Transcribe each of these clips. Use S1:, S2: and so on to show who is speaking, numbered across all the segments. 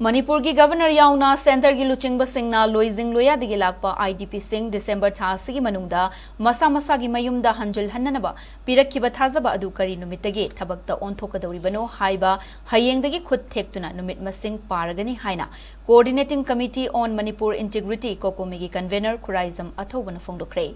S1: Manipur ki Governor yauna Center ki luchingba singna loizing loya digi lakpa IDP sing December tha sigi manungda masa gi mayumda hanjal hannanaba pirakkiba thazaba adu kari numittage thabakta onthokadoribano haiba Hayengdagi Khutthektuna numit masing Paragani haina Coordinating Committee on Manipur Integrity Cocomi ki convener Khuraizam athobana phongdokre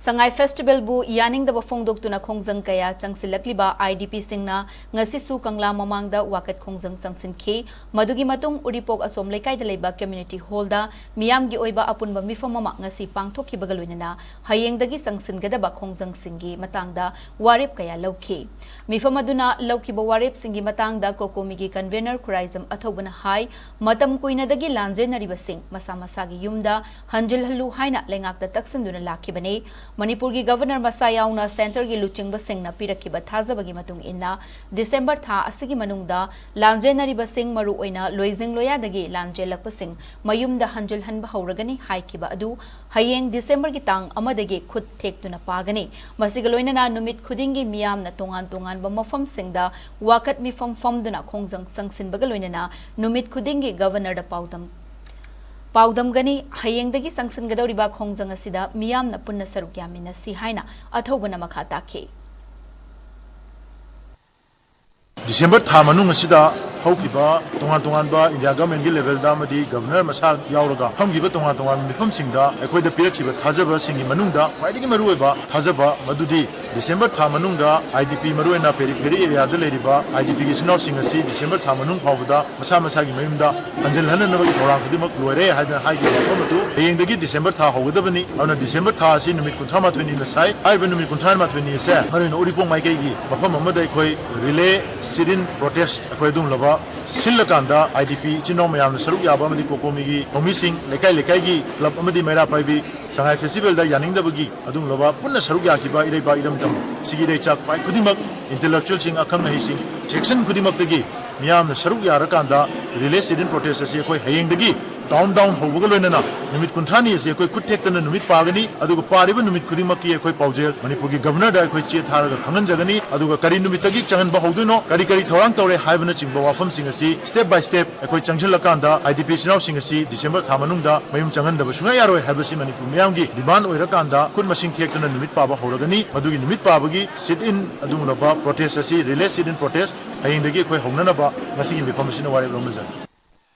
S1: Sangai Festival bu yaning da phongdoktuna khongjang kaya changsilakliba IDP singna ngasi su kangla mamangda wakat khongjang sangsinke madugi matung uripok asom lekai da leba community hall da miyam gi oiba apunba mifam mama ngasi pangthokki bagaloinana Hayengdagi sangsingadaba khongjang singi matangda warip kaya lauki mifam aduna lauki ba warip singi matangda Cocomi gi convener Khuraizam athobana hai matam kuina dagi lanjenariba sing masa gi yumda hanjil hallu haina lengak da taksinduna lakibane Manipur ki Governor Masayauna Center ki luchingba singna pirakkiba thazabagi matung inna December tha asigi manungda lanjenariba sing maru oina loizing loya dagi lanjelakpa sing mayumda hanjal hanba hauragani haikiba adu hayeng December ki tang amadagi Khutthektuna pagani masiga loinana numit khudingi miyamna tongan ba mafam singda wakat mifam famduna khongjang sangsinbaga loinana numit khudingi Governor da Paudamgani Hayengdagi sangsingadoriba khongjang asida miyamna punna saruk yamina si haina athobana makha takhe
S2: December tha manung asida haukiba tongan ba India government gi level da madi governor masa yauraga hamgiba tongan mifam singda ekhoida pirakhiba thajaba singi manungda kwaidagi maruiba thajaba madudi December tha manungda IDP maruena periphery area da leriba IDP gi sinau singasi December tha manung phawda masa gi mayumda anjal hananaba gi thorang kudimak loire haida haigi phomatu Hayengdagi December tha hawgadabani awna December tha asi numit 38 na sai aiba numit 38 se marina oripong maikai gi mafam amada ekhoi relay sit-in protest ekhoi dum laba Silakanda IDP Chino Mayam Saruk Yabamadi Cocomi gi Omising Lekai gi club amadi mera paibi Sangai festival da yaning da bagi adung loba punna saruk yakiba ireba iram tam sigi dei chak pai kudimak intellectual sing akam nahi sing section kudimak dagi miyam saruk yarakanda relay sit-in protest ase koi Hayengdagi down hobuga loinana numit kunthani ase koi Khutthektuna numit pagani aduga pariba numit kudimaki koi paujel Manipur gi governor da koi che tharaga khangan jagani aduga kari numit tagi changan ba hoduno kari thorang tore haibana chingba wafam sing ase step by step koi changjalakanda IDP sinau sing ase December tha manungda mayum changan da sunga yaroi habasi Manipur miyam gi demand oirakanda khut masing thektuna numit paba horagani madugi numit pabagi sit in adung loba protest ase relay sit in protest Hayengdagi koi hongnana ba ngasi gi mifam sina wari lomja